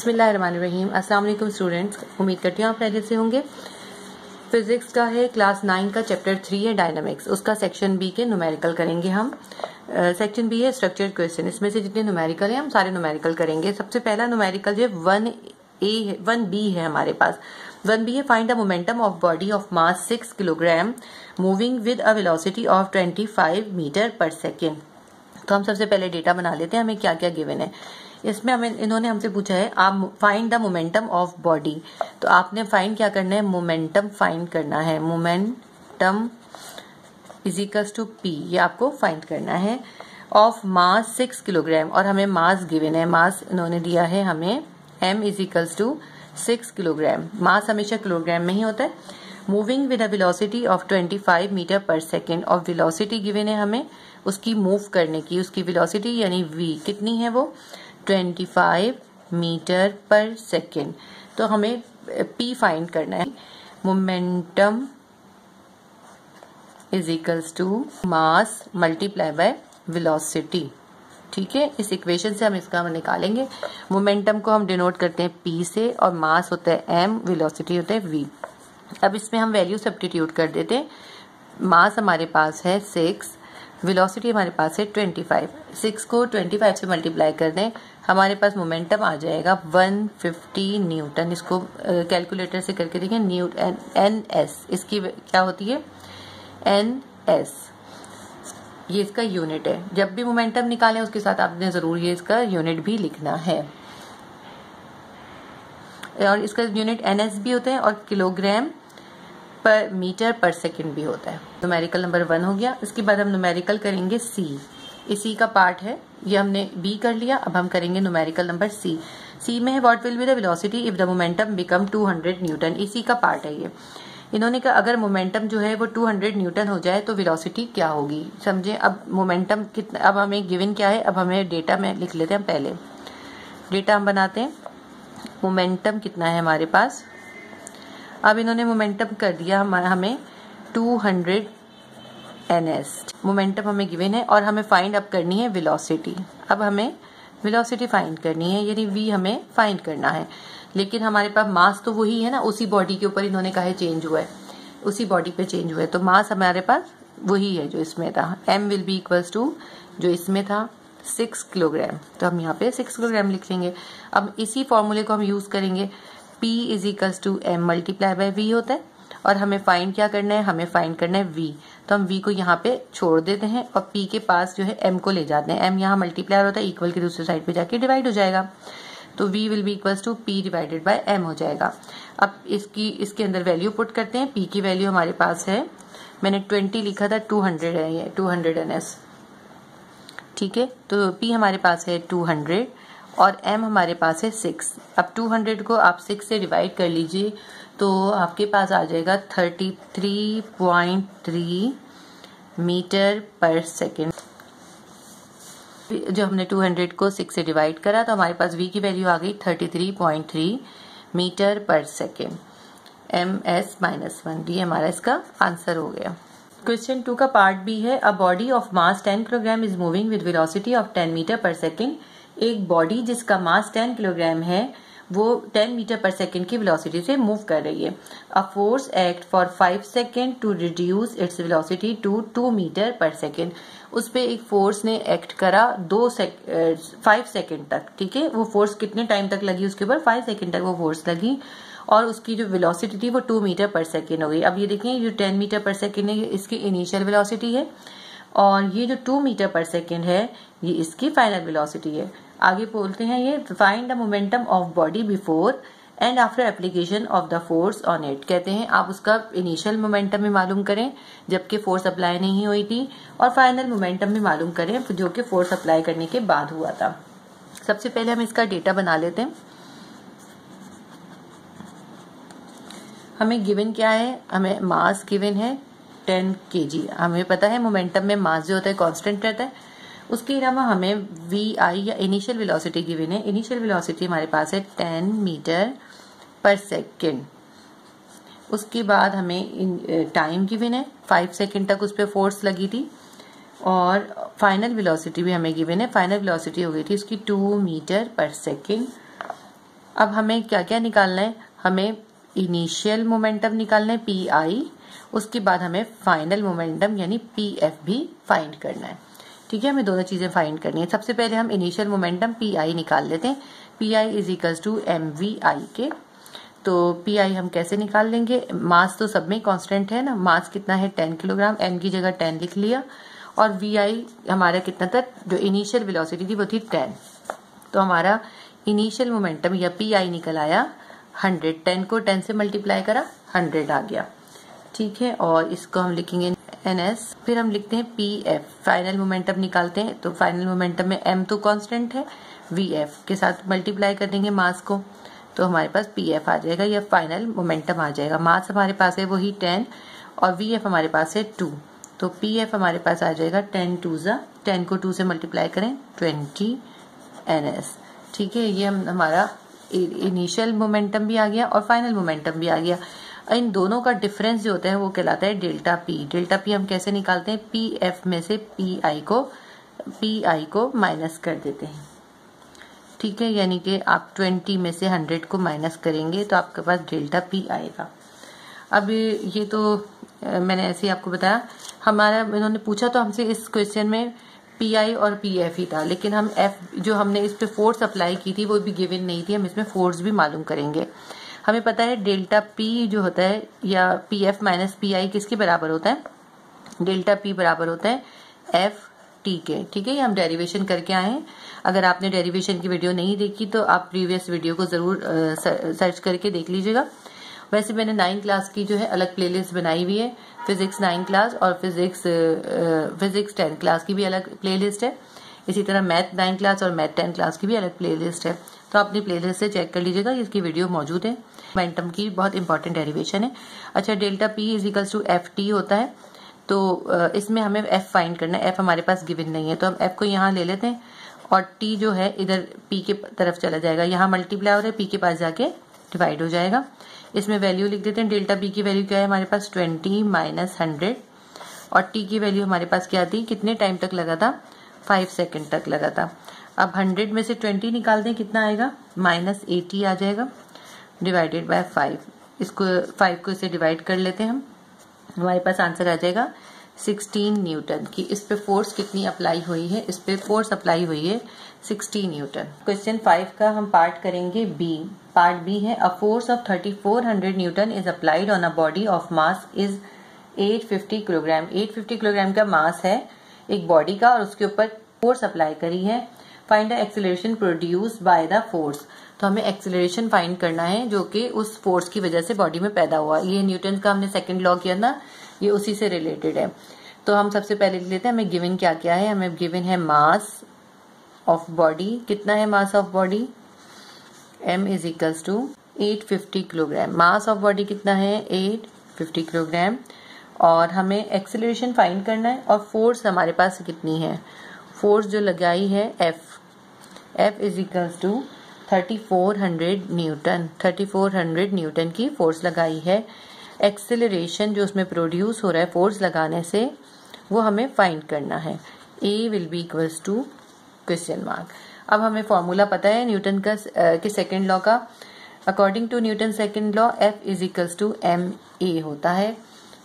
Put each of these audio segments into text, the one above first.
बिस्मिल्लाहिर्रहमानिर्रहीम। अस्सलाम वालेकुम स्टूडेंट्स, उम्मीद करती हूँ आप पहले से होंगे। फिजिक्स का है क्लास 9 का चैप्टर 3 है डायनामिक्स, उसका सेक्शन बी के न्यूमेरिकल करेंगे हम। सेक्शन बी है स्ट्रक्चर्ड क्वेश्चन, इसमें से जितने न्यूमेरिकल है हम सारे न्यूमेरिकल करेंगे। सबसे पहला न्यूमेरिकल जो 1B है हमारे पास। 1B है find the momentum of body of mass 6 kilogram moving with a velocity of 25 metre पर सेकेंड। तो हम सबसे पहले डेटा बना लेते हैं, हमें क्या क्या गिवन है। इसमें इन्होंने हमसे पूछा है आप find the momentum of body, तो आपने फाइंड क्या करना है, मोमेंटम फाइंड करना है। Momentum is equals to P, ये आपको फाइंड करना है ऑफ मास 6 किलोग्राम, और हमें मास गिवन है। मास इन्होंने दिया है हमें m is equals to 6 kilogram. Mass हमेशा किलोग्राम में ही होता है। Moving with a velocity of 25 metre पर सेकेंड, और वेलोसिटी गिवन है हमें उसकी मूव करने की, उसकी वेलोसिटी यानी v कितनी है, वो 25 मीटर पर सेकेंड। तो हमें p फाइंड करना है। Momentum is equals to mass multiply by velocity. ठीक है, इस इक्वेशन से हम इसका निकालेंगे। मोमेंटम को हम डिनोट करते हैं p से, और मास होता है m, वेलोसिटी होता है v। अब इसमें हम वैल्यू सब्स्टिट्यूट कर देते हैं। मास हमारे पास है 6, वेलोसिटी हमारे पास है 25। 6 को 25 से मल्टीप्लाई कर दें, हमारे पास मोमेंटम आ जाएगा 150 न्यूटन। इसको कैलकुलेटर से करके देखें, न्यूटन NS, इसकी क्या होती है NS, ये इसका यूनिट है। जब भी मोमेंटम निकालें उसके साथ आपने जरूर ये इसका यूनिट भी लिखना है, और इसका यूनिट NS भी होता है और किलोग्राम पर मीटर पर सेकंड भी होता है। न्यूमेरिकल नंबर 1 हो गया। इसके बाद हम न्यूमेरिकल करेंगे C, इसी का पार्ट है, ये हमने B कर लिया। अब हम करेंगे न्यूमेरिकल नंबर C में है what will be the velocity if the momentum become 200 Newton, इसी का पार्ट है ये। इन्होंने कहा अगर मोमेंटम जो है वो 200 न्यूटन हो जाए तो वेलोसिटी क्या होगी, समझे। अब मोमेंटम कितना, अब हमें गिवन क्या है, अब हमें डेटा में लिख लेते हैं। पहले डेटा हम बनाते हैं। मोमेंटम कितना है हमारे पास, अब इन्होंने मोमेंटम कर दिया हमें 200 ns। मोमेंटम हमें गिवन है और हमें फाइंड अप करनी है वेलोसिटी। अब हमें वेलोसिटी फाइंड करनी है, यानी v हमें फाइंड करना है। लेकिन हमारे पास मास तो वही है ना, उसी बॉडी के ऊपर इन्होंने कहा है चेंज हुआ है, उसी बॉडी पे चेंज हुआ है, तो मास हमारे पास वही है जो इसमें था। m will be equals to जो इसमें था 6 किलोग्राम, तो हम यहाँ पे 6 किलोग्राम लिख लेंगे। अब इसी फॉर्मूले को हम यूज करेंगे, P is equals to m multiply by v होता है, और हमें फाइंड क्या करना है, हमें फाइंड करना है v। तो हम v को यहाँ पे छोड़ देते हैं और p के पास जो है m को ले जाते हैं। m यहाँ मल्टीप्लाई होता है, इक्वल की दूसरी साइड पे जाके डिवाइड हो जाएगा, तो v will be equals to p divided by m हो जाएगा। अब इसके अंदर वैल्यू पुट करते हैं। p की वैल्यू हमारे पास है, मैंने 20 लिखा था, 200 है ये, 200 ns। ठीक है, तो p हमारे पास है 200 और m हमारे पास है 6। अब 200 को आप 6 से डिवाइड कर लीजिए तो आपके पास आ जाएगा 33.3 मीटर पर सेकेंड। जो हमने 200 को 6 से डिवाइड करा तो हमारे पास v की वैल्यू आ गई 33.3 मीटर पर सेकेंड। ms-1, ये हमारा इसका आंसर हो गया। क्वेश्चन 2 का पार्ट बी है, a body of mass 10 kilogram is moving with velocity of 10 metre पर सेकेंड। एक बॉडी जिसका मास 10 किलोग्राम है वो 10 मीटर पर सेकेंड की वेलोसिटी से मूव कर रही है। A force act for 5 second to reduce its velocity to 2 metre पर सेकेंड। उस पे एक फोर्स ने एक्ट करा 5 सेकेंड तक। ठीक है, वो फोर्स कितने टाइम तक लगी उसके ऊपर, 5 सेकेंड तक वो फोर्स लगी, और उसकी जो वेलोसिटी थी वो 2 मीटर पर सेकेंड हो गई। अब ये देखें, ये 10 मीटर पर सेकेंड है, इसकी इनिशियल वेलोसिटी है, और ये जो 2 मीटर पर सेकेंड है ये इसकी फाइनल वेलोसिटी है। आगे बोलते हैं ये, find the momentum of body before and after application of the force on it. कहते हैं आप उसका इनिशियल मोमेंटम भी मालूम करें जबकि फोर्स अप्लाई नहीं हुई थी, और फाइनल मोमेंटम भी मालूम करें जो कि फोर्स अप्लाई करने के बाद हुआ था। सबसे पहले हम इसका डेटा बना लेते हैं। हमें गिवन क्या है, हमें मास गिवन है 10 kg। हमें पता है मोमेंटम में मास जो होता है कांस्टेंट रहता है। उसके अलावा हमें vi या इनिशियल वेलोसिटी गिवन है। इनिशियल वेलोसिटी हमारे पास है 10 मीटर पर सेकेंड। उसके बाद हमें टाइम गिवन है, 5 सेकेंड तक उस पर फोर्स लगी थी, और फाइनल वेलोसिटी भी हमें गिवन है। फाइनल वेलोसिटी हो गई थी उसकी 2 मीटर पर सेकेंड। अब हमें क्या क्या निकालना है, हमें इनिशियल मोमेंटम निकालना है PI, उसके बाद हमें फाइनल मोमेंटम यानी PF भी फाइंड करना है। ठीक है, हमें दोनों चीजें फाइंड करनी है। सबसे पहले हम इनिशियल मोमेंटम PI निकाल लेते हैं। PI is equals to MVI के। तो PI हम कैसे निकाल लेंगे, मास तो सब में कांस्टेंट है ना, मास कितना है 10 किलोग्राम, M की जगह 10 लिख लिया, और VI हमारा कितना था, जो इनिशियल वेलोसिटी थी वो थी 10। तो हमारा इनिशियल मोमेंटम या PI निकल आया 100, 10 को 10 से मल्टीप्लाई करा 100 आ गया। ठीक है, और इसको हम लिखेंगे NS। फिर हम लिखते हैं PF, फाइनल मोमेंटम निकालते हैं। तो फाइनल मोमेंटम में M तो कांस्टेंट है, VF के साथ मल्टीप्लाई कर देंगे मास को, तो हमारे पास PF आ जाएगा या फाइनल मोमेंटम आ जाएगा। मास हमारे पास है वही 10 और VF हमारे पास है 2, तो PF हमारे पास आ जाएगा 10 2 10 को 2 से मल्टीप्लाई करें 20 NS। ठीक है, ये हमारा इनिशियल मोमेंटम भी आ गया और फाइनल मोमेंटम भी आ गया। इन दोनों का डिफरेंस जो होता है वो कहलाता है डेल्टा P। डेल्टा P हम कैसे निकालते हैं, PF में से PI को माइनस कर देते हैं। ठीक है, यानी कि आप 20 में से 100 को माइनस करेंगे तो आपके पास डेल्टा P आएगा। अब ये तो मैंने ऐसे ही आपको बताया। हमारा इन्होंने पूछा तो हमसे इस क्वेश्चन में PI और PF ही था, लेकिन हम F जो हमने इस पे फोर्स अप्लाई की थी वो भी गिवन नहीं थी, हम इसमें फोर्स भी मालूम करेंगे। हमें पता है डेल्टा P जो होता है या PF माइनस PI किसके बराबर होता है, डेल्टा P बराबर होता है FT के। ठीक है, ये हम डेरिवेशन करके आए हैं। अगर आपने डेरिवेशन की वीडियो नहीं देखी तो आप प्रीवियस वीडियो को जरूर सर्च करके देख लीजिएगा। वैसे मैंने 9 क्लास की जो है अलग प्लेलिस्ट बनाई हुई है, फिजिक्स 9 क्लास और फिजिक्स 10 क्लास की भी अलग प्लेलिस्ट है। इसी तरह मैथ 9 क्लास और मैथ 10 क्लास की भी अलग प्लेलिस्ट है, तो अपनी प्लेलिस्ट से चेक कर लीजिएगा, इसकी वीडियो मौजूद है। मोमेंटम की बहुत इंपॉर्टेंट डेरिवेशन है। अच्छा, delta P is equals to FT होता है, तो इसमें हमें F फाइंड करना है। F हमारे पास गिवन नहीं है, तो हम F को यहाँ ले लेते हैं और T जो है इधर P के तरफ चला जाएगा, यहाँ मल्टीप्लाई हो रहा है, P के पास जाके डिवाइड हो जाएगा। इसमें वैल्यू लिख देते हैं। डेल्टा P की वैल्यू क्या है हमारे पास 20 माइनस 100, और T की वैल्यू हमारे पास क्या थी, कितने टाइम तक लगा था, 5 सेकेंड तक लगा था। अब 100 में से 20 निकाल दें, कितना आएगा, माइनस 80 आ जाएगा, डिवाइडेड बाय 5। इसको 5 को इसे डिवाइड कर लेते हैं हम, हमारे पास आंसर आ जाएगा 16 न्यूटन की। इस पे फोर्स कितनी अप्लाई हुई है, इस पे फोर्स अप्लाई हुई है 60 न्यूटन। क्वेश्चन 5 का हम पार्ट करेंगे बी। पार्ट बी है, a force of 3400 Newton is applied on a body of mass is 850 kilogram. 850 kilogram का मास है एक बॉडी का और उसके ऊपर फोर्स अप्लाई करी है। Find the acceleration produce by the force. तो हमें एक्सेलरेशन फाइंड करना है जो कि उस फोर्स की वजह से बॉडी में पैदा हुआ। ये न्यूटन का हमने सेकंड लॉ किया ना, ये उसी से रिलेटेड है। तो हम सबसे पहले लिख लेते हैं हमें गिवन क्या क्या है। हमें गिवन है मास ऑफ बॉडी, कितना है mass of body, m is equals to 850 kilogram. Mass of body कितना है 850 किलोग्राम, और हमें एक्सेलरेशन फाइंड करना है। और फोर्स हमारे पास कितनी है, फोर्स जो लगाई है F is equals to 3400 newton. 3400 newton की फोर्स लगाई है। एक्सेलरेशन जो उसमें प्रोड्यूस हो रहा है फोर्स लगाने से, वो हमें फाइंड करना है। A will be equals to question mark. अब हमें फॉर्मूला पता है न्यूटन का के सेकंड लॉ का। According to Newton second law F is equals to ma होता है,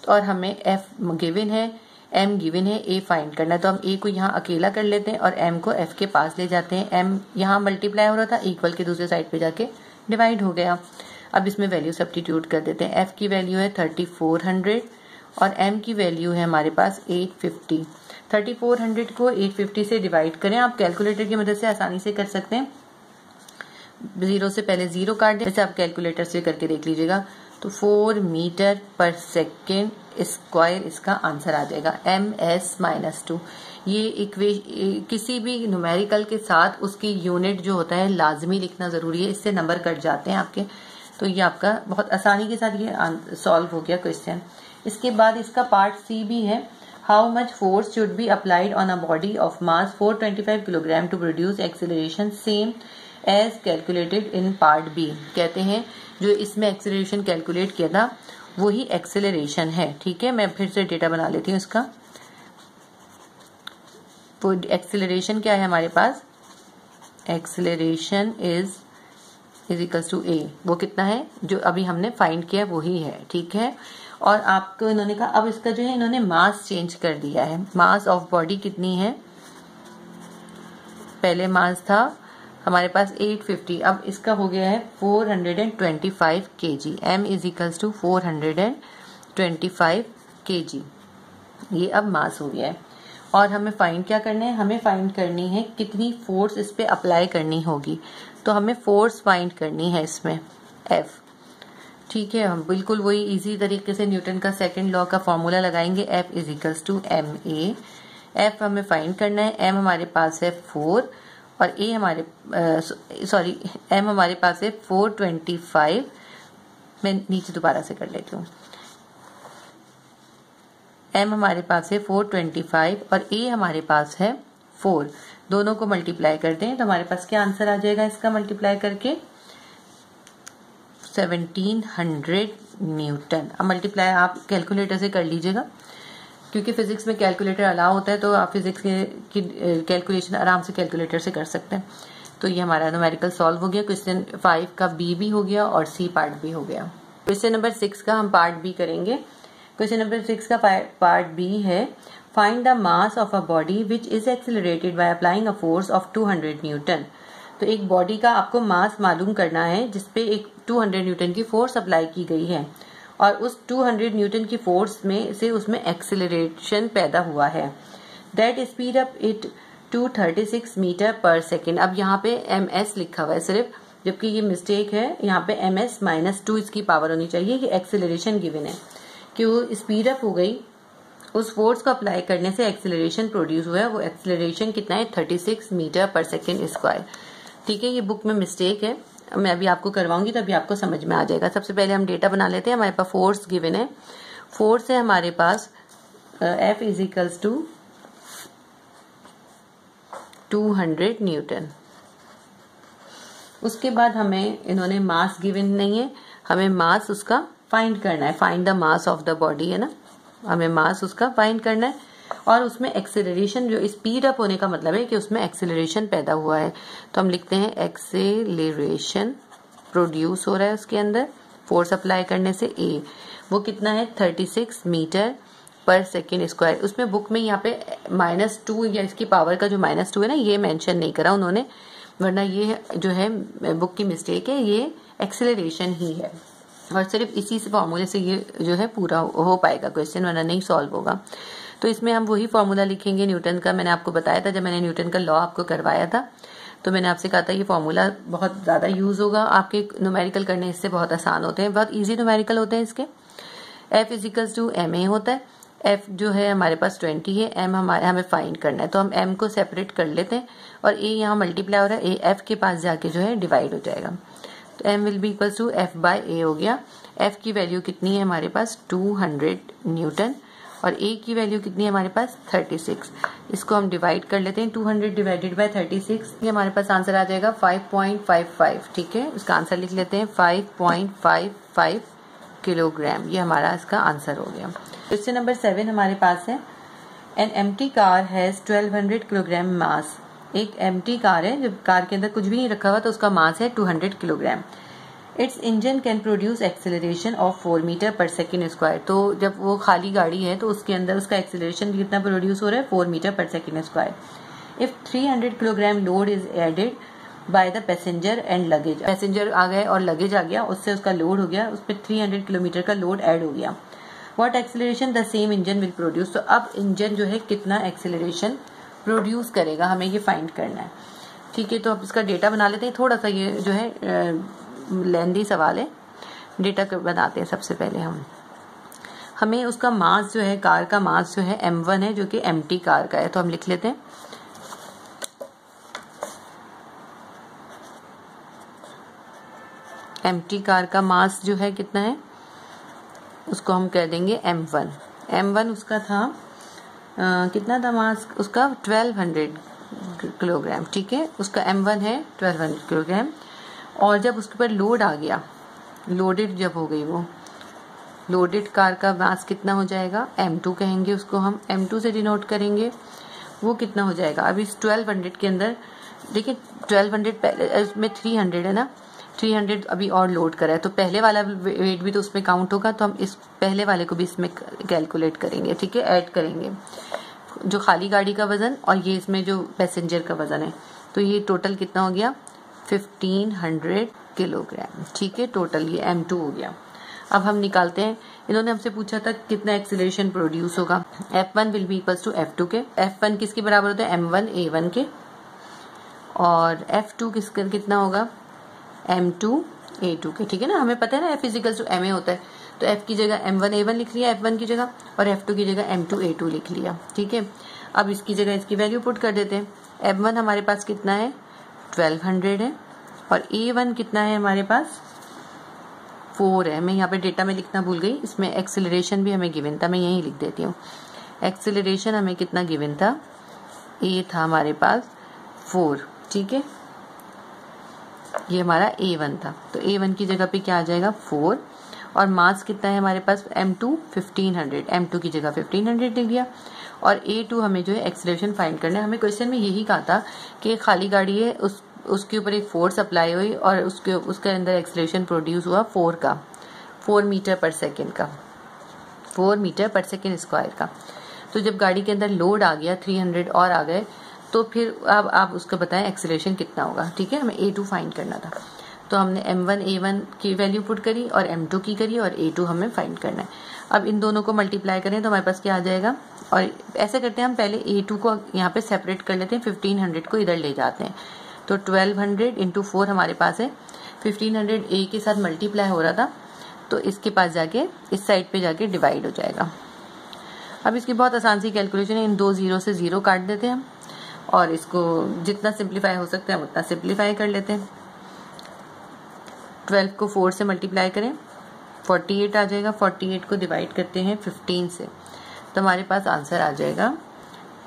और हमें F गिवन है, m गिवन है, a फाइंड करना है। तो हम a को यहाँ अकेला कर लेते हैं और m को f के पास ले जाते हैं। m यहाँ मल्टीप्लाई हो रहा था, इक्वल के दूसरे साइड पे जाके डिवाइड हो गया। अब इसमें वैल्यू सब्स्टिट्यूट कर देते हैं। f की वैल्यू है 3400 और m की वैल्यू है हमारे पास 850। 3400 को 850 से डिवाइड करें, आप कैलकुलेटर की मदद से आसानी से कर सकते हैं। 0 से पहले 0 काट दें, जैसे आप कैलकुलेटर से करके देख लीजिएगा। तो 4 मीटर पर सेकेंड स्क्वायर इसका आंसर आ जाएगा, ms-2। ये किसी भी न्यूमेरिकल के साथ उसकी यूनिट जो होता है लाजमी लिखना जरूरी है, इससे नंबर कट जाते हैं आपके। तो ये आपका बहुत आसानी के साथ ये सॉल्व हो गया क्वेश्चन। इसके बाद इसका पार्ट सी भी है, how much force should be applied on a body of mass 425 kilogram to produce acceleration same as calculated in part B. कहते हैं जो इसमें एक्सेलरेशन कैलकुलेट किया था वही एक्सेलरेशन है। ठीक है, मैं फिर से डेटा बना लेती हूँ इसका। तो एक्सेलरेशन क्या है हमारे पास, acceleration is is equals to a, वो कितना है जो अभी हमने फाइंड किया वही है, ठीक है। और आपको इन्होंने कहा अब इसका जो है इन्होंने मास चेंज कर दिया है। मास ऑफ बॉडी कितनी है, पहले मास था हमारे पास 850, अब इसका हो गया है 425 kg। m is equals to 425 kg, ये अब मास हो गया है। और हमें फाइंड क्या करना है, हमें फाइंड करनी है कितनी फोर्स इस पे अप्लाई करनी होगी। तो हमें फोर्स फाइंड करनी है इसमें F, ठीक है। हम बिल्कुल वही इजी तरीके से न्यूटन का सेकंड लॉ का फॉर्मूला लगाएंगे, F is equals to ma। F हमें फाइंड करना है, m हमारे पास है 4 और a हमारे m हमारे पास है 425। मैं नीचे दोबारा से कर लेती हूँ। m हमारे पास है 425 और a हमारे पास है 4, दोनों को मल्टीप्लाई करते हैं तो हमारे पास क्या आंसर आ जाएगा इसका मल्टीप्लाई करके 1700 न्यूटन। अब मल्टीप्लाई आप कैलकुलेटर से कर लीजिएगा, क्योंकि फिजिक्स में कैलकुलेटर अलाउ होता है तो आप फिजिक्स की कैलकुलेशन आराम से कैलकुलेटर से कर सकते हैं। तो ये हमारा न्यूमेरिकल सॉल्व हो गया। क्वेश्चन 5 का बी भी हो गया और सी पार्ट भी हो गया। क्वेश्चन नंबर 6 का हम पार्ट बी करेंगे। क्वेश्चन नंबर 6 का पार्ट बी है, find the mass of a body which is accelerated by applying a force of 200 Newton. तो एक बॉडी का आपको मास मालूम करना है जिसपे एक 200 न्यूटन की फोर्स अप्लाई की गई है और उस 200 न्यूटन की फोर्स में से उसमें एक्सिलरेशन पैदा हुआ है। That speed up it to 36 metre पर सेकेंड। अब यहाँ पे ms लिखा हुआ है सिर्फ, जबकि ये मिस्टेक है, यहाँ पे ms -2 इसकी पावर होनी चाहिए। ये एक्सिलरेशन गिवन है कि वो स्पीड अप हो गई, उस फोर्स को अप्लाई करने से एक्सिलरेशन प्रोड्यूस हुआ है। वो एक्सिलरेशन कितना है 36 मीटर पर सेकेंड स्क्वायर, ठीक है। ये बुक में मिस्टेक है, मैं अभी आपको करवाऊंगी तो अभी आपको समझ में आ जाएगा। सबसे पहले हम डेटा बना लेते हैं। हमारे पास फोर्स गिवन है, फोर्स है हमारे पास F is equals to 200 newton. उसके बाद हमें इन्होंने मास गिवन नहीं है, हमें मास उसका फाइंड करना है। Find the mass of the body है ना, हमें मास उसका फाइंड करना है। और उसमें एक्सेलरेशन, जो स्पीड अप होने का मतलब है कि उसमें एक्सेलरेशन पैदा हुआ है, तो हम लिखते हैं एक्सेलरेशन प्रोड्यूस हो रहा है उसके अंदर फोर्स अप्लाई करने से ए। वो कितना है 36 मीटर पर सेकेंड स्क्वायर। उसमें बुक में यहाँ पे -2 या इसकी पावर का जो -2 है ना, ये मेंशन नहीं करा उन्होंने, वरना ये जो है बुक की मिस्टेक है, ये एक्सेलरेशन ही है। और सिर्फ इसी से फॉर्मूले से ये जो है पूरा हो पाएगा क्वेश्चन, वरना नहीं सॉल्व होगा। तो इसमें हम वही फॉर्मूला लिखेंगे न्यूटन का। मैंने आपको बताया था, जब मैंने न्यूटन का लॉ आपको करवाया था तो मैंने आपसे कहा था ये फॉर्मूला बहुत ज्यादा यूज होगा आपके न्यूमेरिकल करने, इससे बहुत आसान होते हैं, बहुत इजी न्यूमेरिकल होते हैं इसके। F is equals to ma होता है। F जो है हमारे पास 20 है, m हमें फाइंड करना है, तो हम m को सेपरेट कर लेते हैं और a यहाँ मल्टीप्लाई हो रहा है, a f के पास जाके जो है डिवाइड हो जाएगा। तो m will be equals to f by a हो गया। f की वैल्यू कितनी है हमारे पास 200 न्यूटन और a की वैल्यू कितनी है हमारे पास 36। इसको हम डिवाइड कर लेते हैं, 200 डिवाइडेड बाय 36, ये हमारे पास आंसर आ जाएगा 5.55, ठीक है। इसका आंसर लिख लेते हैं 5.55 किलोग्राम, ये हमारा इसका आंसर हो गया। क्वेश्चन नंबर 7 हमारे पास है, an empty car has 1200 kilogram mass. एक एम्प्टी कार है, जब कार के अंदर कुछ भी नहीं रखा हुआ तो उसका मास है 200 kilogram. Its engine can produce acceleration of 4 metre पर सेकेंड स्क्वायर। तो जब वो खाली गाड़ी है तो उसके अंदर उसका एक्सेलरेशन कितना प्रोड्यूस हो रहा है 4 मीटर पर second square. If 300 kilogram load is added by the passenger and luggage, passenger आ गए और लगेज आ गया, उससे उसका लोड हो गया, उस पर 300 किलोमीटर का लोड ऐड हो गया। What acceleration the same engine will produce. तो अब इंजन जो है कितना एक्सेलरेशन प्रोड्यूस करेगा, हमें ये फाइंड करना है, ठीक है। तो अब इसका डेटा बना लेते हैं। थोड़ा सा ये जो है लेंदी सवाल है, डेटा बनाते हैं। सबसे पहले हमें उसका मास जो है, कार का मास जो है m1 है, जो कि एम्प्टी कार का है, तो हम लिख लेते हैं एम्प्टी कार का मास जो है कितना है, उसको हम कह देंगे m1। m1 उसका था कितना था मास उसका 1200 किलोग्राम, ठीक है। उसका m1 है 1200 किलोग्राम। और जब उसके ऊपर लोड आ गया, लोडेड जब हो गई, वो लोडेड कार का मास कितना हो जाएगा m2 कहेंगे उसको, हम m2 से डिनोट करेंगे। वो कितना हो जाएगा, अब इस 1200 के अंदर देखिए 1200 पहले इसमें 300 है ना, 300 अभी और लोड करा है, तो पहले वाला वेट भी तो उसमें काउंट होगा, तो हम इस पहले वाले को भी इसमें कैलकुलेट करेंगे, ठीक है, ऐड करेंगे जो खाली गाड़ी का वजन और ये इसमें जो पैसेंजर का वजन है। तो ये टोटल कितना हो गया 1500 किलोग्राम, ठीक है, टोटल ये M2 हो गया। अब हम निकालते हैं, इन्होंने हमसे पूछा था कितना एक्सीलरेशन प्रोड्यूस होगा। F1 will be equals to F2 के। F1 किसके बराबर होता है M1 A1 के, और F2 किसका कितना होगा M2 A2 के, ठीक है ना। हमें पता है ना F इजिकल्स टू MA होता है, तो F की जगह M1 A1 लिख लिया F1 की जगह, और F2 की जगह M2 A2 लिख लिया, ठीक है। अब इसकी जगह इसकी वैल्यू पुट कर देते हैं। M1 हमारे पास कितना है 1200 है, और A1 कितना है हमारे पास 4 है। मैं यहाँ पे डेटा में लिखना भूल गई, इसमें एक्सेलरेशन भी हमें गिवन था, मैं यही लिख देती हूँ। एक्सेलरेशन हमें कितना गिवन था, A था हमारे पास 4, ठीक है, ये हमारा A1 था, तो A1 की जगह पे क्या आ जाएगा 4, और मास कितना है हमारे पास M2 1500, M2 की जगह 1500 लिख दिया, और A2 हमें जो है एक्सेलरेशन फाइंड करना है। हमें क्वेश्चन में यही कहा था कि खाली गाड़ी है, उसके ऊपर एक फोर्स अप्लाई हुई और उसके अंदर एक्सेलरेशन प्रोड्यूस हुआ 4 मीटर पर सेकेंड का, 4 मीटर पर सेकेंड स्क्वायर का। तो जब गाड़ी के अंदर लोड आ गया 300 और आ गए, तो फिर अब आप उसको बताएं एक्सेलरेशन कितना होगा, ठीक है। हमें A2 फाइंड करना था, तो हमने M1 A1 की वैल्यू पुट करी और M2 की करी, और A2 हमें फाइंड करना है। अब इन दोनों को मल्टीप्लाई करें तो हमारे पास क्या आ जाएगा, और ऐसे करते हैं हम पहले A2 को यहाँ पे सेपरेट कर लेते हैं, 1500 को इधर ले जाते हैं, तो 1200 इंटू 4 हमारे पास है। 1500 A के साथ मल्टीप्लाई हो रहा था, तो इसके पास जाके इस साइड पे जाके डिवाइड हो जाएगा। अब इसकी बहुत आसान सी कैलकुलेशन है, इन दो जीरो से जीरो काट देते हैं हम, और इसको जितना सिंप्लीफाई हो सकता है उतना सिंप्लीफाई कर लेते हैं। 12 को 4 से मल्टीप्लाई करें 48 आ जाएगा, 48 को डिवाइड करते हैं 15 से, तो हमारे पास आंसर आ जाएगा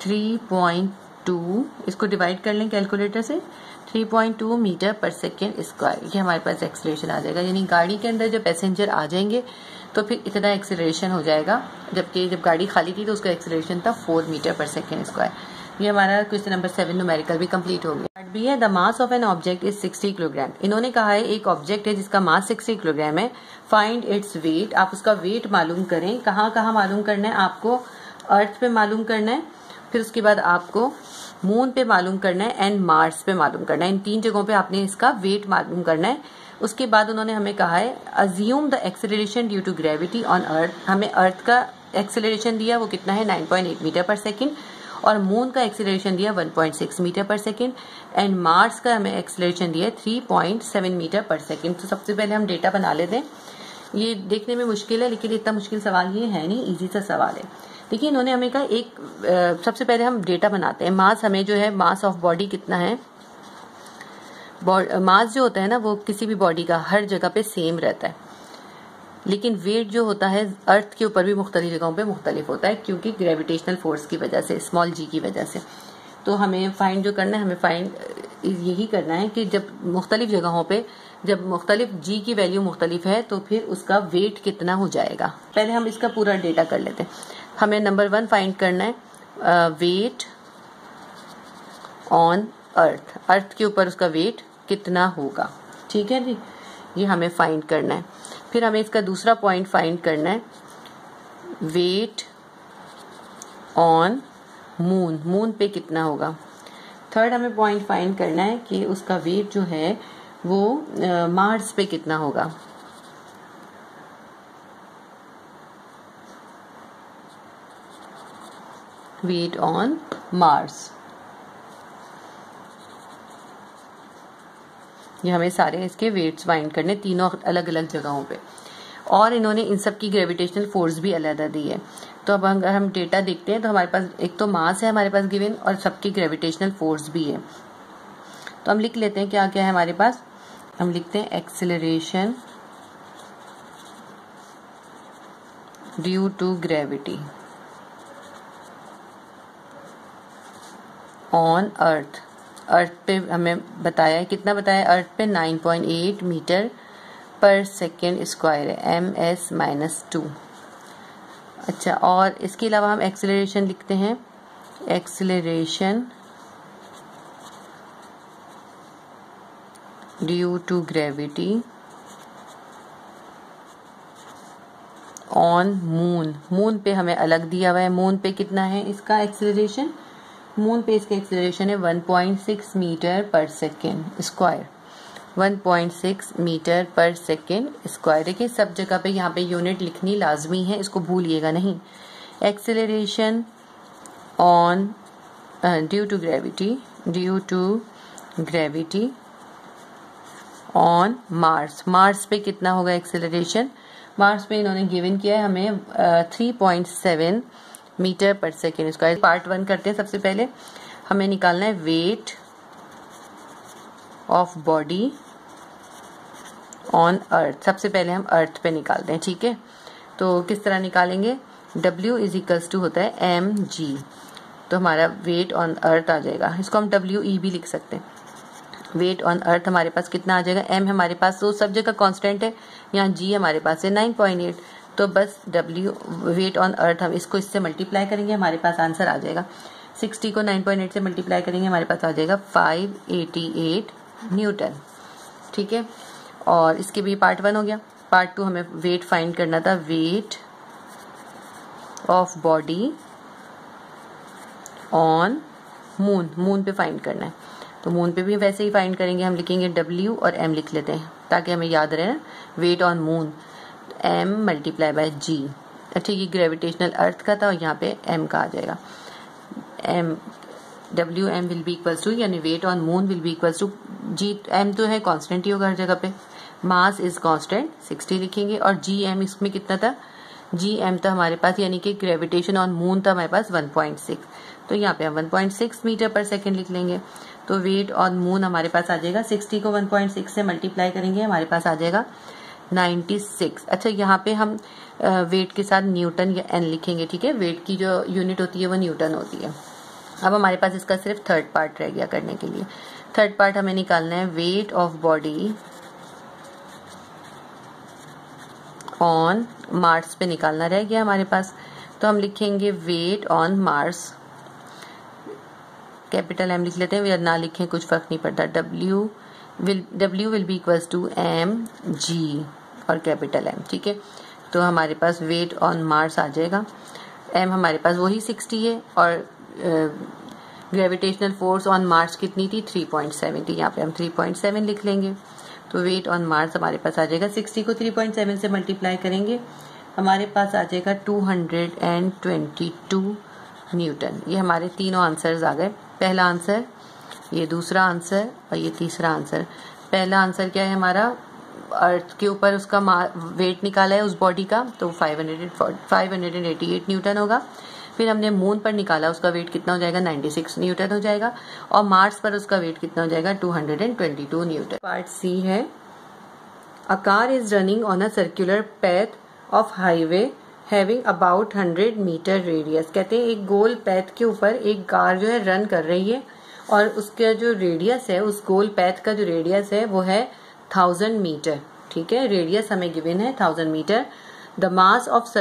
3.2, इसको डिवाइड कर लें कैलकुलेटर से, 3.2 मीटर पर सेकेंड स्क्वायर, ये हमारे पास एक्सेलरेशन आ जाएगा। यानी गाड़ी के अंदर जब पैसेंजर आ जाएंगे तो फिर इतना एक्सेलरेशन हो जाएगा, जबकि जब गाड़ी खाली थी तो उसका एक्सेलरेशन था 4 मीटर पर सेकेंड स्क्वायर। ये हमारा क्वेश्चन नंबर 7 न्यूमेरिकल भी कंप्लीट हो गया। भी है the mass of an object is 60 kilogram. इन्होंने कहा है एक ऑब्जेक्ट है जिसका मास 60 किलोग्राम है, फाइंड इट्स वेट। आप उसका वेट मालूम करें, कहाँ कहाँ मालूम करना है आपको, अर्थ पे मालूम करना है, फिर उसके बाद आपको मून पे मालूम करना है, एंड मार्स पे मालूम करना है। इन 3 जगहों पे आपने इसका वेट मालूम करना है। उसके बाद उन्होंने हमें कहा है assume the acceleration due to gravity on earth. हमें अर्थ का एक्सेलरेशन दिया, वो कितना है 9.8 मीटर पर सेकेंड, और मून का एक्सेलरेशन दिया 1.6 मीटर पर सेकेंड, एंड मार्स का हमें एक्सेलरेशन दिया 3.7 मीटर पर सेकेंड। तो सबसे पहले हम डेटा बना लेते हैं। ये देखने में मुश्किल है, लेकिन इतना मुश्किल सवाल ये है नहीं, इजी सा सवाल है। देखिए इन्होंने हमें कहा सबसे पहले हम डेटा बनाते हैं। मास हमें जो है, मास ऑफ बॉडी कितना है, मास जो होता है ना वो किसी भी बॉडी का हर जगह पे सेम रहता है, लेकिन वेट जो होता है अर्थ के ऊपर भी मुख्तलिफ जगहों पे मुख्तलिफ होता है, क्योंकि ग्रेविटेशनल फोर्स की वजह से, स्मॉल जी की वजह से। तो हमें फाइंड जो करना है, हमें फाइंड यही करना है कि जब मुख्तलिफ जगहों पे जब मुख्तलिफ जी की वैल्यू मुख्तलिफ है तो फिर उसका वेट कितना हो जाएगा। पहले हम इसका पूरा डेटा कर लेते हैं। हमें नंबर 1 फाइंड करना है वेट ऑन अर्थ, अर्थ के ऊपर उसका वेट कितना होगा, ठीक है जी, ये हमें फाइंड करना है। फिर हमें इसका दूसरा पॉइंट फाइंड करना है वेट ऑन मून, मून पे कितना होगा। थर्ड हमें पॉइंट फाइंड करना है कि उसका वेट जो है वो मार्स पे कितना होगा। वेट ऑन मार्स, ये हमें सारे इसके वेट्स फाइंड करने, तीनों अलग अलग जगहों पे, और इन्होंने इन सब की ग्रेविटेशनल फोर्स भी अलग दी है। तो अब अगर हम डेटा देखते हैं तो हमारे पास एक तो मास है हमारे पास गिवन, और सबकी ग्रेविटेशनल फोर्स भी है। तो हम लिख लेते हैं क्या क्या है हमारे पास। हम लिखते हैं acceleration due to gravity on earth. Earth पे हमें बताया, कितना बताया अर्थ पे 9.8 मीटर पर सेकेंड स्क्वायर है, ms-2। अच्छा, और इसके अलावा हम एक्सेलरेशन लिखते हैं, acceleration due to gravity on moon. Moon पे हमें अलग दिया हुआ है, मून पे कितना है इसका एक्सेलरेशन, मून पे इसका एक्सेलरेशन है 1.6 मीटर पर सेकेंड स्क्वायर, 1.6 मीटर पर सेकेंड स्क्वायर। देखिए सब जगह पे यहाँ पे यूनिट लिखनी लाजमी है, इसको भूलिएगा नहीं। Acceleration on due to gravity on Mars. Mars पे कितना होगा एक्सेलरेशन, मार्स पे इन्होंने गिवन किया है हमें 3.7 मीटर पर सेकेंड स्क्वायर। पार्ट 1 करते हैं। सबसे पहले हमें निकालना है weight of body on earth. सबसे पहले हम अर्थ पे निकालते हैं, ठीक है। तो किस तरह निकालेंगे, W इज इक्वल्स टू होता है mg, तो हमारा वेट ऑन अर्थ आ जाएगा। इसको हम WE भी लिख सकते हैं। वेट ऑन अर्थ हमारे पास कितना आ जाएगा, m हमारे पास तो सब जगह कांस्टेंट है, यहाँ g हमारे पास है 9.8, तो बस W वेट ऑन अर्थ हम इसको इससे मल्टीप्लाई करेंगे, हमारे पास आंसर आ जाएगा। 60 को 9.8 से मल्टीप्लाई करेंगे, हमारे पास आ जाएगा 588 न्यूटन, ठीक है। और इसके भी पार्ट 1 हो गया। पार्ट 2 हमें वेट फाइंड करना था, wait of body on moon, moon पे फाइंड करना है। तो मून पे भी वैसे ही फाइंड करेंगे, हम लिखेंगे W और M लिख लेते हैं ताकि हमें याद रहे ना, weight on moon M multiply by G। अच्छा ये ग्रेविटेशनल अर्थ का था और यहाँ पे M का आ जाएगा। WM will be equals to, यानी weight on moon will be equals to G, M तो है कांस्टेंट ही होगा हर जगह पे, मास इज कांस्टेंट 60 लिखेंगे, और GM इसमें कितना था, GM था हमारे पास, यानी कि ग्रेविटेशन ऑन मून था हमारे पास 1.6, तो यहाँ पे हम 1.6 मीटर पर सेकेंड लिख लेंगे। तो वेट ऑन मून हमारे पास आ जाएगा, 60 को 1.6 से मल्टीप्लाई करेंगे, हमारे पास आ जाएगा 96। अच्छा यहाँ पे हम वेट के साथ न्यूटन या N लिखेंगे, ठीक है। वेट की जो यूनिट होती है वो न्यूटन होती है। अब हमारे पास इसका सिर्फ थर्ड पार्ट रह गया करने के लिए। थर्ड पार्ट हमें निकालना है weight of body on Mars पे निकालना रह गया हमारे पास। तो हम लिखेंगे weight on Mars, capital M लिख लेते हैं, या ना लिखें कुछ फर्क नहीं पड़ता। W will be equals to mg और कैपिटल M, ठीक है। तो हमारे पास वेट ऑन मार्स आ जाएगा। M हमारे पास वही 60 है, और ग्रेविटेशनल फोर्स ऑन मार्स कितनी थी 3.7 थी, यहाँ पे हम 3.7 लिख लेंगे। तो वेट ऑन मार्स हमारे पास आ जाएगा, 60 को 3.7 से मल्टीप्लाई करेंगे, हमारे पास आ जाएगा 222 न्यूटन। ये हमारे तीनों आंसर्स आ गए, पहला आंसर, ये दूसरा आंसर और ये तीसरा आंसर। पहला आंसर क्या है हमारा, अर्थ के ऊपर उसका वेट निकाला है उस बॉडी का, तो 588 न्यूटन होगा। फिर हमने मून पर निकाला, उसका वेट कितना हो जाएगा 96 न्यूटन हो जाएगा, और मार्स पर उसका वेट कितना हो जाएगा 222 न्यूटन। पार्ट सी है, a car is running on a circular path of highway having about 100 metre radius. कहते हैं एक गोल पैथ के ऊपर एक कार जो है रन कर रही है, और उसका जो रेडियस है, उस गोल पैथ का जो रेडियस है वो है 1000 मीटर, ठीक है। रेडियस हमें गिवन है 1000 metre. The mass of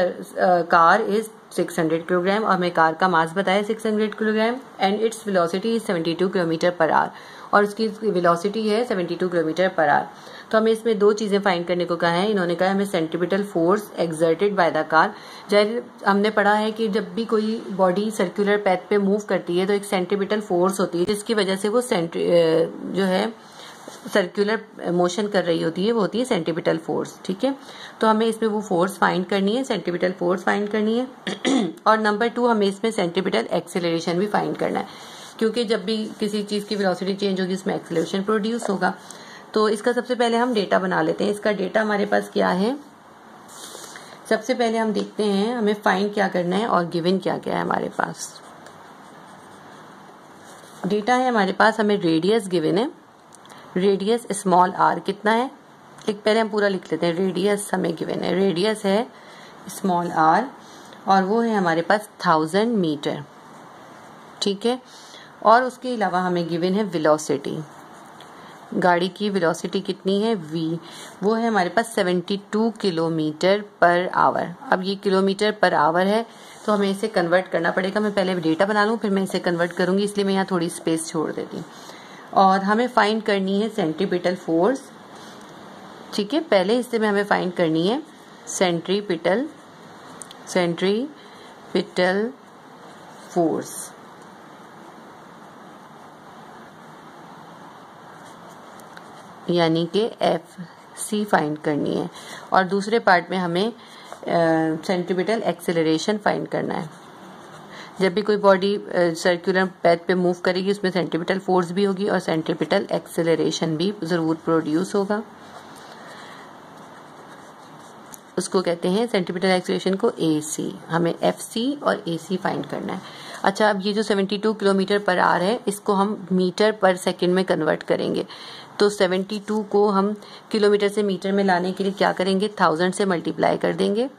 car is 600 kilogram, और हमें कार का मास बताया 600 kilogram, and its velocity is 72 kilometre per hour, और उसकी वेलोसिटी है 72 किलोमीटर पर आवर। तो हमें इसमें दो चीजें फाइंड करने को कहा है इन्होंने। कहा हमें centripetal force exerted by the car. जब हमने पढ़ा है कि जब भी कोई बॉडी सर्कुलर पैथ पे मूव करती है तो एक सेंट्रीपिटल फोर्स होती है, जिसकी वजह से वो जो है सर्कुलर मोशन कर रही होती है, वो होती है सेंट्रीपिटल फोर्स, ठीक है। तो हमें इसमें वो फोर्स फाइंड करनी है, सेंट्रीपिटल फोर्स फाइंड करनी है। और नंबर 2 हमें इसमें सेंट्रीपिटल एक्सेलरेशन भी फाइंड करना है, क्योंकि जब भी किसी चीज की वेलोसिटी चेंज होगी इसमें एक्सेलरेशन प्रोड्यूस होगा। तो इसका सबसे पहले हम डेटा बना लेते हैं। इसका डेटा हमारे पास क्या है, सबसे पहले हम देखते हैं हमें फाइंड क्या करना है और गिवन क्या क्या है हमारे पास। डेटा है हमारे पास, हमें रेडियस गिवन है, रेडियस स्मॉल r कितना है, एक पहले हम पूरा लिख लेते हैं। रेडियस हमें गिवन है, रेडियस है स्मॉल r, और वो है हमारे पास 1000 मीटर, ठीक है। और उसके अलावा हमें गिवन है वेलोसिटी, गाड़ी की वेलोसिटी कितनी है v, वो है हमारे पास 72 किलोमीटर पर आवर। अब ये किलोमीटर पर आवर है तो हमें इसे कन्वर्ट करना पड़ेगा। मैं पहले डेटा बना लूँ फिर मैं इसे कन्वर्ट करूंगी, इसलिए मैं यहाँ थोड़ी स्पेस छोड़ देती हूँ। और हमें फाइंड करनी है सेंट्रीपिटल फोर्स। ठीक है, पहले हिस्से में हमें फाइंड करनी है सेंट्रीपिटल फोर्स। यानी कि FC फाइंड करनी है, और दूसरे पार्ट में हमें सेंट्रीपिटल एक्सेलरेशन फाइंड करना है। जब भी कोई बॉडी सर्कुलर पैथ पे मूव करेगी उसमें सेंट्रीपिटल फोर्स भी होगी और सेंट्रीपिटल एक्सेलरेशन भी जरूर प्रोड्यूस होगा। उसको कहते हैं सेंट्रीपिटल एक्सेलरेशन को AC। हमें FC और AC फाइंड करना है। अच्छा, अब ये जो 72 किलोमीटर पर आवर है इसको हम मीटर पर सेकंड में कन्वर्ट करेंगे। तो 72 को हम किलोमीटर से मीटर में लाने के लिए क्या करेंगे, 1000 से मल्टीप्लाई कर देंगे,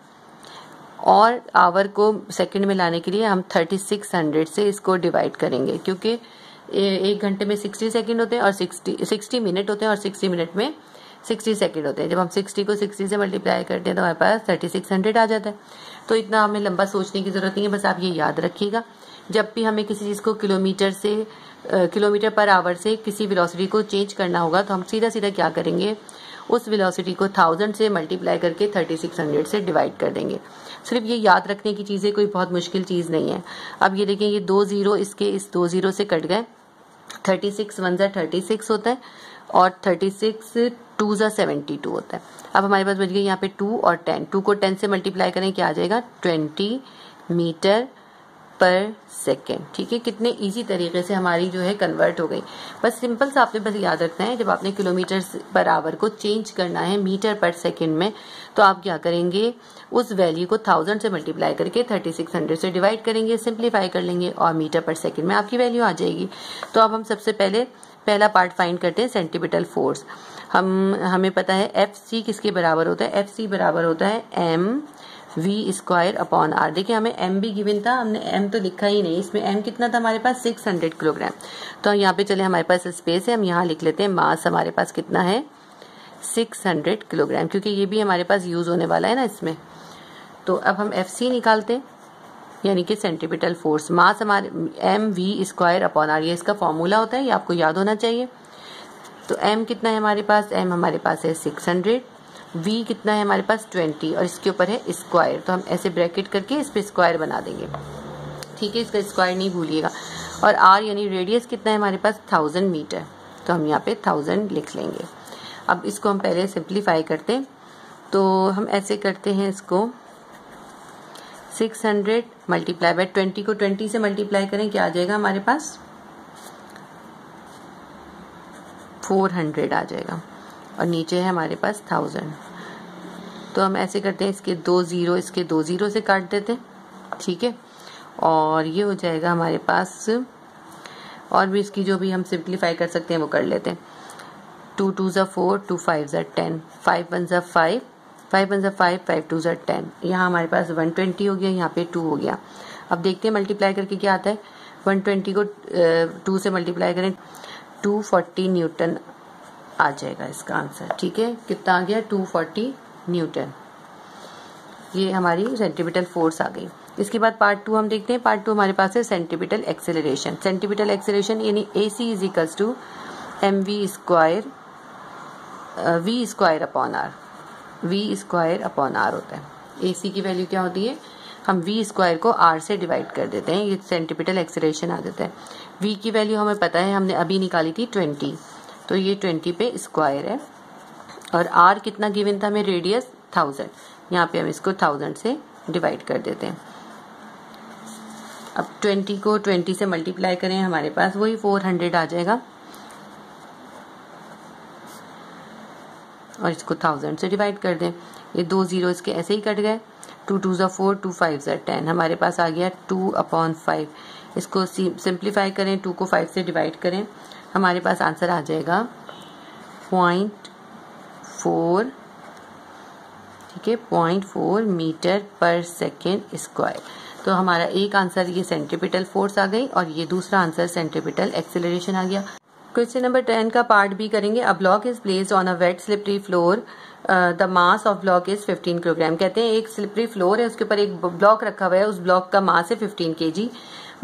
और आवर को सेकंड में लाने के लिए हम 3600 से इसको डिवाइड करेंगे, क्योंकि एक घंटे में 60 सेकंड होते हैं और 60 मिनट होते हैं, और 60 मिनट में 60 सेकंड होते हैं। जब हम 60 को 60 से मल्टीप्लाई करते हैं तो हमारे पास 3600 आ जाता है। तो इतना हमें लंबा सोचने की जरूरत नहीं है, बस आप ये याद रखिएगा, जब भी हमें किसी चीज को किलोमीटर पर आवर से किसी वेलोसिटी को चेंज करना होगा तो हम सीधा सीधा क्या करेंगे, उस वेलोसिटी को 1000 से मल्टीप्लाई करके 3600 से डिवाइड कर देंगे। सिर्फ ये याद रखने की चीज़ है, कोई बहुत मुश्किल चीज़ नहीं है। अब ये देखें, ये 2 जीरो इसके इस 2 जीरो से कट गए, 36 1 जा 36 होता है और 36 2 जा 72 होता है। अब हमारे पास बच गई यहाँ पे 2 और 10। 2 को 10 से मल्टीप्लाई करें क्या आ जाएगा, 20 मीटर पर सेकेंड। ठीक है, कितने इजी तरीके से हमारी जो है कन्वर्ट हो गई। बस सिंपल सा आपने बस याद रखना है, जब आपने किलोमीटर पर आवर को चेंज करना है मीटर पर सेकेंड में, तो आप क्या करेंगे, उस वैल्यू को 1000 से मल्टीप्लाई करके 3600 से डिवाइड करेंगे, सिंप्लीफाई कर लेंगे और मीटर पर सेकेंड में आपकी वैल्यू आ जाएगी। तो अब हम सबसे पहले पहला पार्ट फाइंड करते हैं, सेंट्रीपिटल फोर्स। हमें पता है FC किसके बराबर होता है, FC बराबर होता है mv²/r। देखिए हमें m भी गिवन था, हमने m तो लिखा ही नहीं, इसमें m कितना था हमारे पास, 600 किलोग्राम। तो यहाँ पे चले, हमारे पास स्पेस है, हम यहाँ लिख लेते हैं मास हमारे पास कितना है, 600 किलोग्राम, क्योंकि ये भी हमारे पास यूज होने वाला है ना इसमें। तो अब हम FC निकालते हैं, यानी कि सेंट्रीपिटल फोर्स। मास हमारे mv²/r, ये इसका फॉर्मूला होता है, ये आपको याद होना चाहिए। तो m कितना है हमारे पास, m हमारे पास है 600, v कितना है हमारे पास 20, और इसके ऊपर है स्क्वायर, तो हम ऐसे ब्रैकेट करके इस पे स्क्वायर बना देंगे। ठीक है, इसका स्क्वायर नहीं भूलिएगा। और r यानी रेडियस कितना है हमारे पास 1000 मीटर, तो हम यहाँ पे 1000 लिख लेंगे। अब इसको हम पहले सिंप्लीफाई करते हैं, तो हम ऐसे करते हैं इसको, 600 मल्टीप्लाई बाय 20 को 20 से मल्टीप्लाई करें, क्या आ जाएगा हमारे पास, 400 आ जाएगा, और नीचे है हमारे पास 1000। तो हम ऐसे करते हैं, इसके 2 जीरो इसके 2 जीरो से काट देते हैं। ठीक है, और ये हो जाएगा हमारे पास, और भी इसकी जो भी हम सिंप्लीफाई कर सकते हैं वो कर लेते हैं। 2 2 जा 4, 2 5 जा 10, 5 1 जा 5, 5 1 जा 5, 5 2 जा 10। यहाँ हमारे पास 120 हो गया, यहाँ पे 2 हो गया। अब देखते हैं मल्टीप्लाई करके क्या आता है, 120 को 2 से मल्टीप्लाई करें, 240 न्यूटन आ जाएगा इसका आंसर। ठीक है, कितना आ गया, 240 न्यूटन। ये हमारी सेंट्रीपिटल फोर्स आ गई। इसके बाद पार्ट 2 हम देखते हैं। पार्ट 2 हमारे पास है सेंट्रीपिटल एक्सेलरेशन। सेंट्रीपिटल एक्सेलरेशन यानी AC = mv², v²/r, v²/r होता है। AC की वैल्यू क्या होती है, हम v² को r से डिवाइड कर देते हैं, ये सेंट्रीपिटल एक्सेलरेशन आ जाता है। v की वैल्यू हमें पता है, हमने अभी निकाली थी 20, तो ये 20 पे स्क्वायर है, और r कितना गिवन था हमें, रेडियस 1000, यहाँ पे हम इसको 1000 से डिवाइड कर देते हैं। अब 20 को 20 से मल्टीप्लाई करें, हमारे पास वही 400 आ जाएगा, और इसको 1000 से डिवाइड कर दें। ये 2 जीरो इसके ऐसे ही कट गए, 2 2 जा 4, 2 5 जा 10, हमारे पास आ गया 2/5। इसको सिंप्लीफाई करें, 2 को 5 से डिवाइड करें, हमारे पास आंसर आ जाएगा 0.4। ठीक है, 0.4 मीटर पर सेकेंड स्क्वायर। तो हमारा एक आंसर ये सेंट्रीपिटल फोर्स आ गई, और ये दूसरा आंसर सेंट्रीपिटल एक्सेलरेशन आ गया। क्वेश्चन नंबर 10 का पार्ट बी करेंगे। A block is placed on a wet slippery floor, the mass of block is 15 kilogram. कहते हैं एक स्लिपरी फ्लोर है, उसके ऊपर एक ब्लॉक रखा हुआ है, उस ब्लॉक का मास है 15 kg।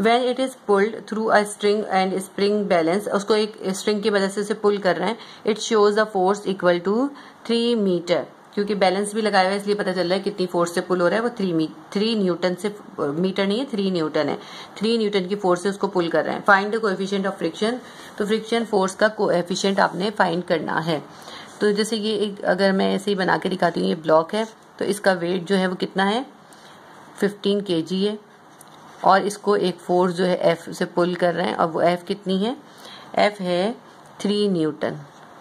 When it is pulled through a string and spring balance, उसको एक स्ट्रिंग की मदद से उसे पुल कर रहे हैं, it shows the force equal to 3 metre, क्योंकि बैलेंस भी लगाया हुआ है इसलिए पता चल रहा है कितनी फोर्स से पुल हो रहा है, वो 3 न्यूटन से, मीटर नहीं है 3 न्यूटन है, 3 न्यूटन की फोर्स से उसको पुल कर रहे हैं। Find the coefficient of friction, तो फ्रिक्शन फोर्स का कोएफिशिएंट आपने फाइंड करना है। तो जैसे ये एक, अगर मैं ऐसे ही बना के दिखाती हूँ, ये ब्लॉक है तो इसका वेट जो है वो कितना है 15 kg है, और इसको एक फोर्स जो है F से पुल कर रहे हैं, और वो F कितनी है, F है 3 न्यूटन।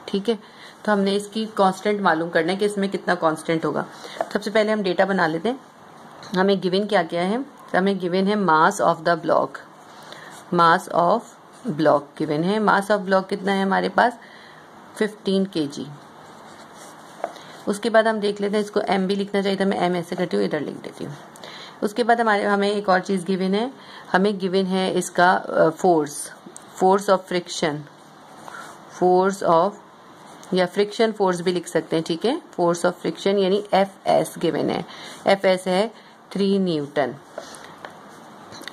ठीक है, तो हमने इसकी कांस्टेंट मालूम करना है कि इसमें कितना कांस्टेंट होगा। सबसे पहले हम डेटा बना लेते हैं। हमें गिवन क्या क्या है, हमें गिवन है mass of the block, mass of block given है। मास ऑफ ब्लॉक कितना है हमारे पास 15 kg। उसके बाद हम देख लेते हैं, इसको m भी लिखना चाहिए था, मैं m ऐसे करती हूँ, इधर लिख देती हूँ। उसके बाद हमें एक और चीज गिवन है, हमें गिवन है इसका force of friction, force of, या फ्रिक्शन फोर्स भी लिख सकते हैं। ठीक है, फोर्स ऑफ फ्रिक्शन यानी Fs गिवन है, Fs है 3 न्यूटन।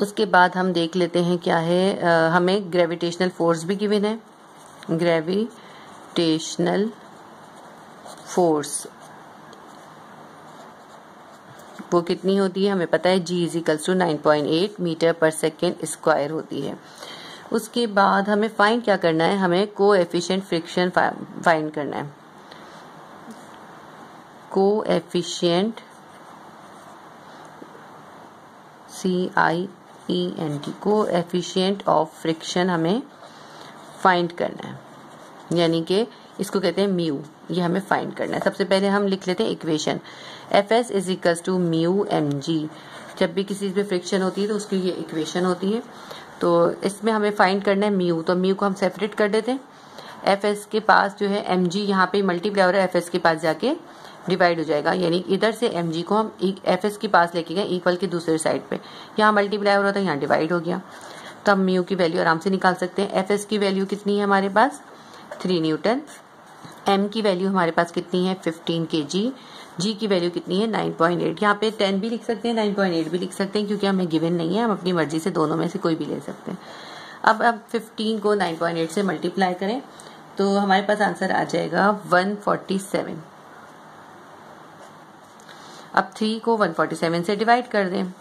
उसके बाद हम देख लेते हैं क्या है, हमें ग्रेविटेशनल फोर्स भी गिवन है, ग्रेविटेशनल फोर्स वो कितनी होती है हमें पता है, G = 9.8 मीटर पर सेकेंड स्क्वायर होती है। उसके बाद हमें फाइंड क्या करना है, हमें कोएफिशिएंट फ्रिक्शन फाइंड करना है, coefficient CIENT, coefficient of friction हमें फाइंड करना है, यानी कि इसको कहते हैं म्यू, ये हमें फाइंड करना है। सबसे पहले हम लिख लेते हैं इक्वेशन, Fs = μmg। जब भी किसी पे फ्रिक्शन होती है तो उसकी ये इक्वेशन होती है। तो इसमें हमें फाइंड करना है म्यू, तो म्यू को हम सेपरेट कर देते हैं। Fs के पास जो है mg यहाँ पे मल्टीप्लाई हो रहा है, Fs के पास जाके डिवाइड हो जाएगा, यानी इधर से mg को हम Fs के पास लेके गए इक्वल के दूसरे साइड पे, यहाँ मल्टीप्लाई हो रहा था, यहाँ डिवाइड हो गया। तो हम म्यू की वैल्यू आराम से निकाल सकते हैं। Fs की वैल्यू कितनी है हमारे पास 3 न्यूटन, m की वैल्यू हमारे पास कितनी है 15 kg, g की वैल्यू कितनी है 9.8। यहाँ पे 10 भी लिख सकते हैं, 9.8 भी लिख सकते हैं, क्योंकि हमें गिवन नहीं है, हम अपनी मर्जी से दोनों में से कोई भी ले सकते हैं। अब 15 को 9.8 से मल्टीप्लाई करें तो हमारे पास आंसर आ जाएगा 147। अब 3 को 147 से डिवाइड कर दें,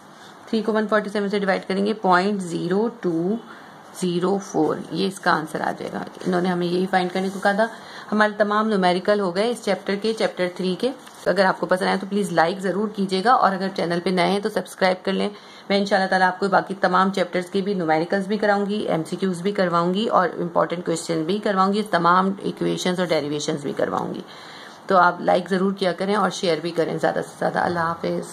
3 को 147 से डिवाइड करेंगे 0.0204, ये इसका आंसर आ जाएगा। इन्होंने हमें यही फाइंड करने को कहा था। हमारे तमाम न्यूमेरिकल हो गए इस चैप्टर 3 के। अगर आपको पसंद आए तो प्लीज लाइक जरूर कीजिएगा, और अगर चैनल पे नए हैं तो सब्सक्राइब कर लें। मैं इंशाल्लाह ताला आपको बाकी तमाम चैप्टर्स के भी न्यूमेरिकल्स भी कराऊंगी, MCQs भी करवाऊंगी, और इम्पोर्टेंट क्वेश्चन भी करवाऊंगी, तमाम इक्वेशंस और डेरिवेशंस भी करवाऊंगी। तो आप लाइक जरूर किया करें और शेयर भी करें ज्यादा से ज्यादा। अल्लाह हाफिज।